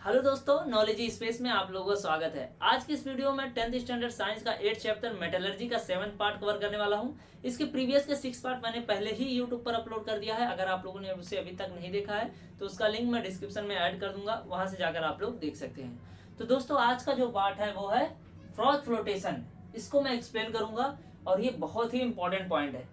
Hello दोस्तों, knowledge space में आप लोगों का स्वागत है। आज की इस वीडियो में 10th स्टैंडर्ड साइंस का 8 चैप्टर मेटलर्जी का 7 पार्ट कवर करने वाला हूं। इसके प्रीवियस के 6 पार्ट मैंने पहले ही यूट्यूब पर अपलोड कर दिया है। अगर आप लोगों ने उसे अभी तक नहीं देखा है तो उसका लिंक मैं डिस्क्रिप्शन में ऐड कर दूंगा, वहां से जाकर आप लोग देख सकते हैं। तो दोस्तों, आज का जो पार्ट है वो है फ्रॉथ फ्लोटेशन। इसको मैं एक्सप्लेन करूंगा और ये बहुत ही इंपॉर्टेंट पॉइंट है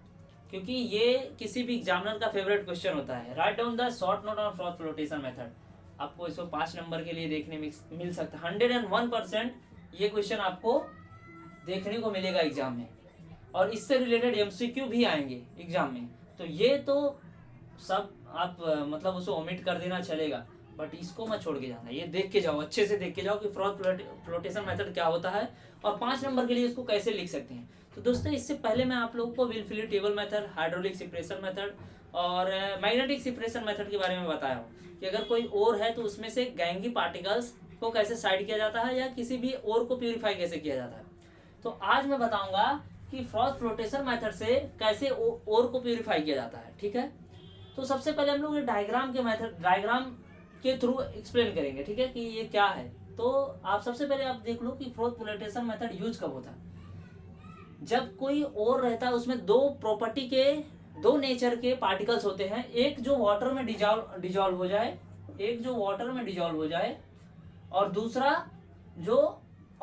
क्योंकि ये किसी भी एग्जामिनर का फेवरेट क्वेश्चन होता है। Write down the short note on froth flotation method. आपको इसको 5 नंबर के लिए देखने में मिल सकता है। 101% ये क्वेश्चन आपको देखने को मिलेगा एग्जाम में, और इससे रिलेटेड एमसीक्यू भी आएंगे एग्जाम में। तो ये तो सब आप मतलब उसे ओमिट कर देना चलेगा, बट इसको मत छोड़ के जाना। ये देख के जाओ, अच्छे से देख के जाओ कि फ्रॉथ फ्लोटेशन मेथड क्या होता है और 5 नंबर के लिए इसको कैसे लिख सकते हैं। तो दोस्तों, इससे पहले मैं आप लोगों को Wilfley table method, hydraulic separation method और मैग्नेटिक सेपरेशन मेथड के बारे में बताया हूँ कि अगर कोई ओर है तो उसमें से गैंगी पार्टिकल्स को कैसे साइड किया जाता है या किसी भी ओर को प्यूरिफाई कैसे किया जाता है। तो आज मैं बताऊंगा कि फ्रॉथ फ्लोटेशन मेथड से कैसे ओर को प्यूरिफाई किया जाता है। ठीक है, तो सबसे पहले हम लोग डायग्राम के थ्रू एक्सप्लेन करेंगे। ठीक है, कि ये क्या है। तो आप सबसे पहले आप देख लो कि फ्रॉथ फ्लोटेशन मेथड यूज कब होता है। जब कोई और रहता है उसमें दो नेचर के पार्टिकल्स होते हैं। एक जो वाटर में डिजॉल्व हो जाए, और दूसरा जो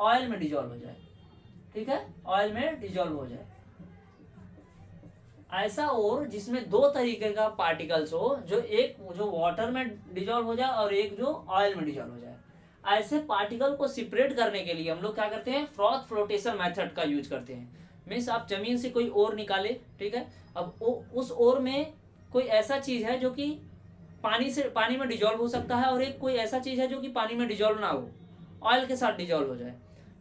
ऑयल में डिजॉल्व हो जाए। ठीक है, ऑयल में डिजॉल्व हो जाए। ऐसा और जिसमें 2 तरीके का पार्टिकल्स हो, जो वाटर में डिजॉल्व हो जाए और एक जो ऑयल में डिजॉल्व हो जाए। ऐसे पार्टिकल को सेपरेट करने के लिए हम लोग क्या करते हैं, फ्रॉथ फ्लोटेशन मेथड का यूज करते हैं। मीन्स आप जमीन से कोई ओर निकाले, ठीक है, अब उस ओर में कोई ऐसा चीज है जो कि पानी में डिजॉल्व हो सकता है, और एक कोई ऐसा चीज है जो कि पानी में डिजॉल्व ना हो, ऑयल के साथ डिजॉल्व हो जाए।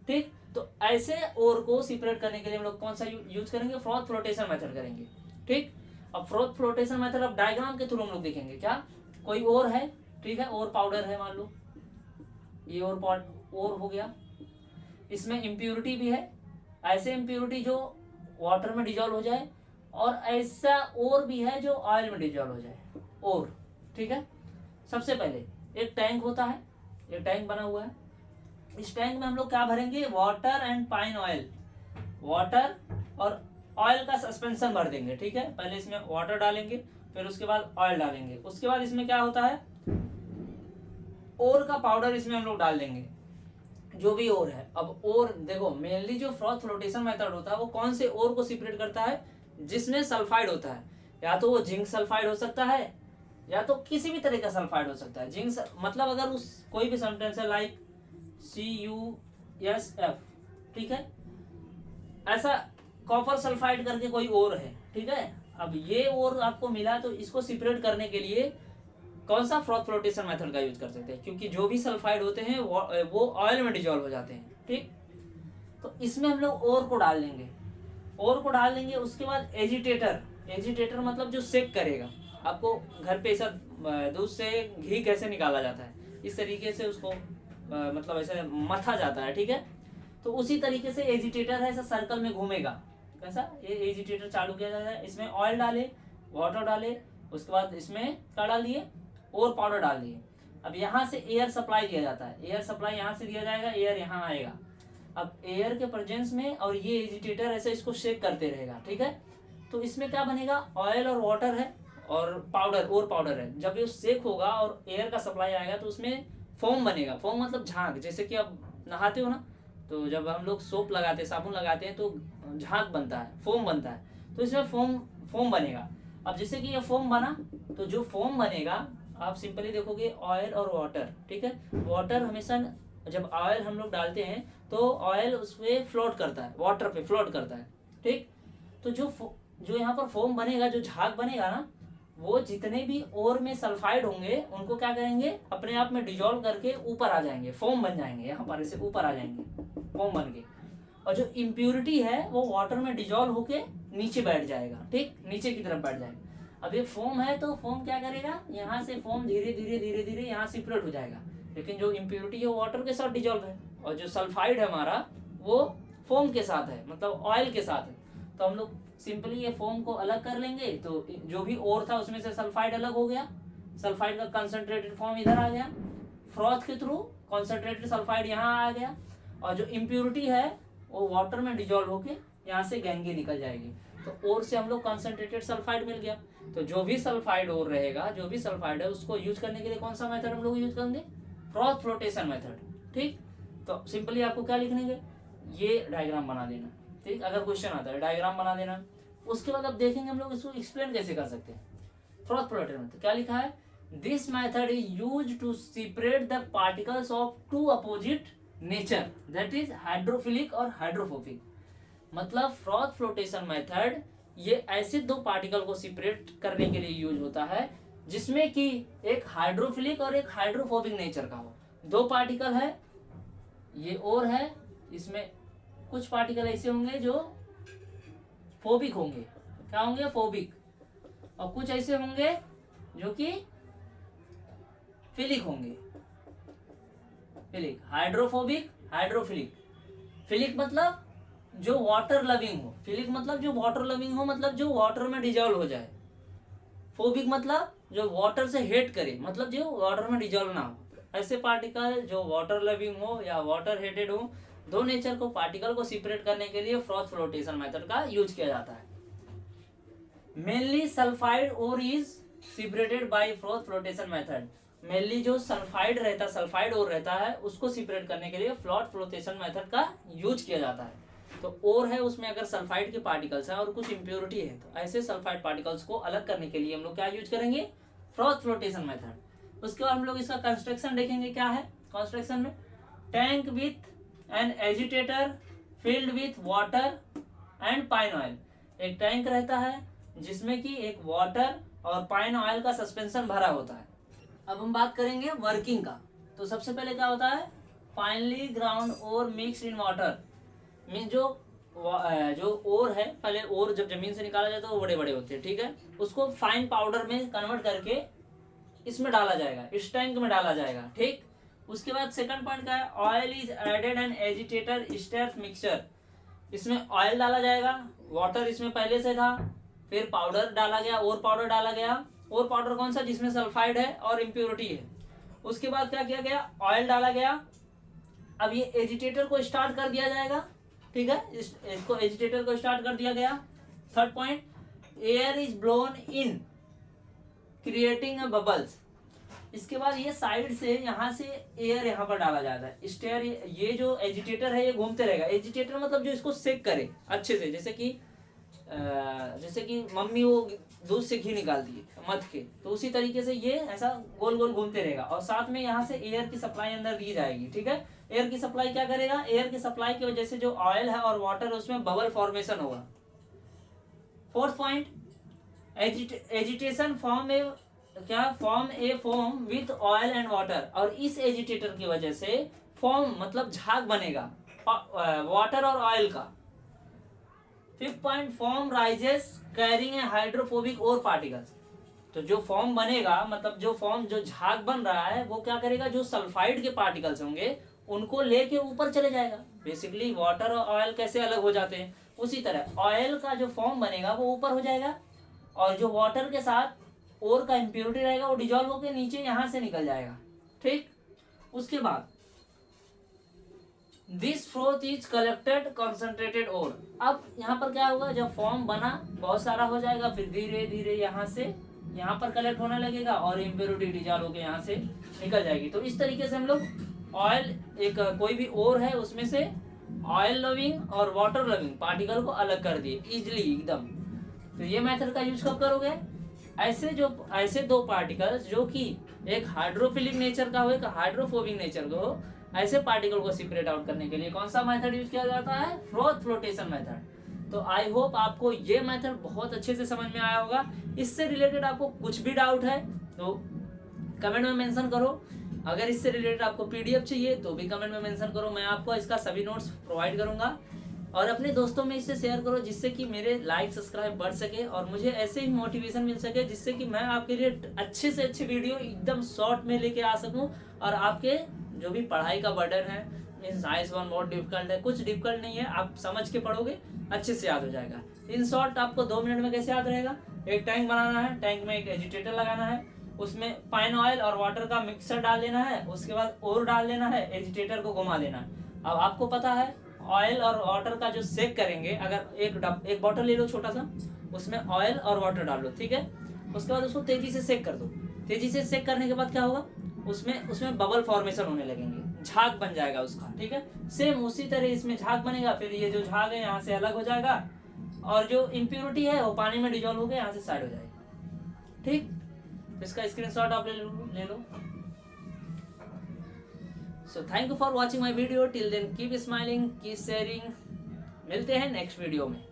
ठीक, तो ऐसे ओर को सेपरेट करने के लिए हम लोग कौन सा यूज करेंगे, फ्रॉथ फ्लोटेशन मेथड करेंगे। ठीक, अब फ्रॉथ फ्लोटेशन मेथड अब डायग्राम के थ्रू हम लोग देखेंगे। क्या, कोई ओर है, ठीक है, ओर पाउडर है, मान लो ये ओर हो गया। इसमें इम्प्योरिटी भी है, ऐसे इम्प्योरिटी जो वाटर में डिजॉल्व हो जाए, और ऐसा और भी है जो ऑयल में डिजॉल्व हो जाए और। ठीक है, सबसे पहले एक टैंक होता है, एक टैंक बना हुआ है। इस टैंक में हम लोग क्या भरेंगे, water and pine oil. Water और ऑयल का सस्पेंशन भर देंगे। ठीक है, पहले इसमें वाटर डालेंगे, फिर उसके बाद ऑयल डालेंगे। उसके बाद इसमें क्या होता है, ओर का पाउडर इसमें हम लोग डाल देंगे, जो भी ओर है। अब ओर देखो, मेनली जो फ्रॉथ फ्लोटेशन मेथड होता है वो कौन से ओर को सेपरेट करता है, जिसमें सल्फाइड होता है। या तो वो जिंक सल्फाइड हो सकता है, या तो किसी भी तरह का सल्फाइड हो सकता है। जिंक मतलब अगर उस कोई भी सब्सटेंस है लाइक CuSF, ठीक है, ऐसा कॉपर सल्फाइड करके कोई ओर है। ठीक है, अब ये ओर आपको मिला तो इसको सेपरेट करने के लिए कौन सा फ्रॉथ फ्लोटेशन मेथड का यूज कर सकते हैं, क्योंकि जो भी सल्फाइड होते हैं वो ऑयल में डिजॉल्व हो जाते हैं। ठीक, तो इसमें हम लोग ओर को डाल देंगे। उसके बाद एजिटेटर मतलब जो सेक करेगा। आपको घर पे ऐसा दूध से घी कैसे निकाला जाता है, इस तरीके से उसको मतलब ऐसे मथा जाता है। ठीक है, तो उसी तरीके से एजिटेटर है, ऐसा सर्कल में घूमेगा। कैसा, ये एजिटेटर चालू किया जाता है। इसमें ऑयल डाले, वाटर डाले, उसके बाद इसमें क्या डाल दिए, और पाउडर डाल दिए। अब यहाँ से एयर सप्लाई दिया जाता है। एयर सप्लाई यहाँ से दिया जाएगा, एयर यहाँ आएगा। अब एयर के प्रेजेंस में, और ये एजिटेटर ऐसे इसको शेक करते रहेगा। ठीक है, तो इसमें क्या बनेगा, ऑयल और वाटर है और पाउडर है। जब ये शेक होगा और एयर का सप्लाई आएगा तो उसमें फोम बनेगा। फोम मतलब झाग, जैसे कि अब नहाते हो ना, तो जब हम लोग सोप लगाते हैं, साबुन लगाते हैं, तो झाग बनता है, फोम बनता है। तो इसमें फोम बनेगा। अब जैसे कि ये फोम बना, तो जो फोम बनेगा आप सिंपली देखोगे, ऑयल और वाटर। ठीक है, वाटर हमेशा, जब ऑयल हम लोग डालते हैं तो ऑयल उसमें फ्लोट करता है, वाटर पे फ्लोट करता है। ठीक, तो जो यहाँ पर फोम बनेगा, जो झाग बनेगा ना, वो जितने भी ओर में सल्फाइड होंगे उनको क्या करेंगे, अपने आप में डिजोल्व करके ऊपर आ जाएंगे, फोम बन जाएंगे। यहाँ पर ऐसे ऊपर आ जाएंगे फोम बन के। और जो इम्प्यूरिटी है वो वाटर में डिजोल्व होके नीचे बैठ जाएगा। ठीक, नीचे की तरफ बैठ जाएगा। अब ये फोम है तो फोम क्या करेगा, यहाँ से फोम धीरे धीरे यहाँ सेपरेट हो जाएगा। लेकिन जो इम्प्यूरिटी है वाटर के साथ डिजोल्व है, और जो सल्फाइड है हमारा वो फोम के साथ है, मतलब ऑयल के साथ है। तो हम लोग सिंपली ये फोम को अलग कर लेंगे, तो जो भी ओर था उसमें से सल्फाइड अलग हो गया, सल्फाइड का कंसंट्रेटेड फॉर्म इधर आ गया, फ्रॉथ के थ्रू कॉन्सेंट्रेटेड सल्फाइड यहाँ आ गया, और जो इम्प्योरिटी है वो वाटर में डिजोल्व होके यहाँ से गंगे निकल जाएगी। तो ओर से हम लोग कॉन्सेंट्रेटेड सल्फाइड मिल गया। तो जो भी सल्फाइड ओर रहेगा, जो भी सल्फाइड है, उसको यूज करने के लिए कौन सा मेथड हम लोग यूज करेंगे? Froth flotation method. ठीक, तो सिंपली आपको क्या लिखने के, ये डायग्राम बना देना। ठीक, अगर क्वेश्चन आता है डायग्राम बना देना। उसके बाद अब देखेंगे हम लोग इसको एक्सप्लेन कैसे कर सकते हैं। फ्रॉथ फ्लोटेशन मेथड क्या लिखा है? This method is used to separate the particles of two opposite nature, that is hydrophilic और हाइड्रोफोबिक। मतलब फ्रॉथ फ्लोटेशन मेथड ये ऐसे दो पार्टिकल को सेपरेट करने के लिए यूज होता है जिसमें कि एक हाइड्रोफिलिक और एक हाइड्रोफोबिक नेचर का हो। दो पार्टिकल है, ये और है, इसमें कुछ पार्टिकल ऐसे होंगे जो फोबिक होंगे, क्या होंगे? फोबिक। और कुछ ऐसे होंगे जो कि फिलिक होंगे, फिलिक। Hydrophobic, hydrophilic. फिलिक मतलब जो वाटर लविंग हो, फिलिक मतलब जो वाटर लविंग हो, मतलब जो वाटर में डिजॉल्व हो जाए। फोबिक मतलब जो वाटर से हेट करे, मतलब जो वाटर में डिजॉल्व ना हो। ऐसे पार्टिकल जो वाटर लविंग हो या वाटर हेटेड हो, दो नेचर को, पार्टिकल को सेपरेट करने के लिए फ्रॉथ फ्लोटेशन मेथड का यूज किया जाता है। Mainly sulphide ore is separated by froth flotation method. Mainly जो सल्फाइड रहता, सल्फाइड ओर रहता है, उसको सेपरेट करने के लिए फ्रॉथ फ्लोटेशन मेथड का यूज किया जाता है। तो ओर है, उसमें अगर सल्फाइड के पार्टिकल्स हैं और कुछ इम्प्योरिटी है, तो ऐसे सल्फाइड पार्टिकल्स को अलग करने के लिए हम लोग क्या यूज करेंगे? Froth flotation method. उसके बाद हम लोग इसका कंस्ट्रक्शन देखेंगे क्या है। कंस्ट्रक्शन में tank with an agitator filled with water and pine oil. एक टैंक रहता है जिसमें कि एक वाटर और पाइन ऑयल का सस्पेंशन भरा होता है। अब हम बात करेंगे वर्किंग का। तो सबसे पहले क्या होता है? फाइनली ग्राउंड और मिक्स इन वाटर। मीन जो ओर है, पहले ओर जब जमीन से निकाला जाता है वो बड़े बड़े होते हैं, ठीक है, उसको फाइन पाउडर में कन्वर्ट करके इसमें डाला जाएगा, इस टैंक में डाला जाएगा। ठीक, उसके बाद सेकंड पॉइंट का है oil is added and agitator state mixture. इसमें ऑयल डाला जाएगा, वाटर इसमें पहले से था, फिर पाउडर डाला गया, और पाउडर डाला गया। और पाउडर कौन सा? जिसमें सल्फाइड है और इम्प्योरिटी है। उसके बाद क्या किया गया? ऑयल डाला गया। अब ये एजिटेटर को स्टार्ट कर दिया जाएगा, ठीक है, इसको एजिटेटर को स्टार्ट कर दिया गया। Third point, air is blown in creating a bubbles. इसके बाद ये साइड से यहाँ से एयर यहाँ पर डाला जाता है। स्टेयर, ये जो एजिटेटर है ये घूमते रहेगा। एजिटेटर मतलब जो इसको सेक करे अच्छे से, जैसे कि मम्मी वो दूध से घी निकालती है मथ के, तो उसी तरीके से ये ऐसा गोल गोल घूमते रहेगा। और साथ में यहाँ से एयर की सप्लाई अंदर दी जाएगी, ठीक है। एयर की सप्लाई क्या करेगा? एयर की सप्लाई की वजह से जो ऑयल है और वाटर है उसमें बबल फॉर्मेशन होगा। Fourth point, agitation form A form with oil and water. और इस एजिटेटर की वजह से फॉर्म मतलब झाग बनेगा वाटर और ऑयल का। Fifth point, foam rises carrying a hydrophobic और पार्टिकल्स। तो जो फॉर्म बनेगा, मतलब जो झाग बन रहा है, वो क्या करेगा? जो सल्फाइड के पार्टिकल्स होंगे उनको लेके ऊपर चले जाएगा। बेसिकली वाटर और ऑयल कैसे अलग हो जाते हैं, उसी तरह ऑयल का जो फॉर्म बनेगा वो ऊपर हो जाएगा, और जो वाटर के साथ और का इम्प्योरिटी रहेगा वो डिजॉल्व होकर नीचे यहाँ से निकल जाएगा। ठीक, उसके बाद this froth is collected concentrated ore. अब यहाँ पर क्या होगा? जब फॉर्म बना बहुत सारा हो जाएगा, फिर धीरे धीरे यहाँ से यहाँ पर कलेक्ट होने लगेगा और इम्प्योरिटी डिजॉल्व होकर यहाँ से निकल जाएगी। तो इस तरीके से हम लोग ऑयल, एक कोई भी ओर है उसमें से ऑयल लविंग और वाटर लविंग पार्टिकल को अलग कर दिए इजिली एकदम। तो ये मेथड का यूज कब करोगे? ऐसे दो पार्टिकल्स जो कि एक हाइड्रोफिलिक नेचर का हो, एक हाइड्रोफोबिक नेचर का हो, ऐसे पार्टिकल को सेपरेट आउट करने के लिए कौन सा मेथड यूज किया जाता है? Froth flotation method. तो आई होप आपको ये मेथड बहुत अच्छे से समझ में आया होगा। इससे रिलेटेड आपको कुछ भी डाउट है तो कमेंट में मेंशन करो। अगर इससे रिलेटेड आपको पीडीएफ चाहिए तो भी कमेंट में मेंशन करो, मैं आपको इसका सभी नोट्स प्रोवाइड करूंगा। और अपने दोस्तों में इसे शेयर करो जिससे कि मेरे लाइक सब्सक्राइब बढ़ सके और मुझे ऐसे ही मोटिवेशन मिल सके, जिससे कि मैं आपके लिए अच्छे से अच्छे वीडियो एकदम शॉर्ट में लेके आ सकूं और आपके जो भी पढ़ाई का बर्डन है, मीन्स साइंस 1 बहुत डिफिकल्ट है, कुछ डिफिकल्ट नहीं है, आप समझ के पढ़ोगे अच्छे से याद हो जाएगा। इन शॉर्ट आपको 2 मिनट में कैसे याद रहेगा? एक टैंक बनाना है, टैंक में एक एजिटेटर लगाना है, उसमें पाइन ऑयल और वाटर का मिक्सर डाल देना है, उसके बाद और डाल देना है, एजिटेटर को घुमा देना है। अब आपको पता है ऑयल और वाटर का जो सेक करेंगे, अगर एक बॉटल ले लो छोटा सा, उसमें ऑयल और वाटर डाल लो, ठीक है। उसके बाद उसको तेजी से सेक कर दो। तेजी से सेक करने के बाद क्या होगा, उसमें बबल फॉर्मेशन होने लगेंगे, झाग बन जाएगा उसका, ठीक है। सेम उसी तरह इसमें झाग बनेगा, फिर ये जो झाग है यहाँ से अलग हो जाएगा और जो इम्प्योरिटी है वो पानी में डिजोल्व होकर यहाँ से साइड हो जाएगी, ठीक। तो इसका स्क्रीनशॉट आप ले लो। So thank you for watching my video, till then keep smiling, keep sharing. मिलते हैं नेक्स्ट वीडियो में।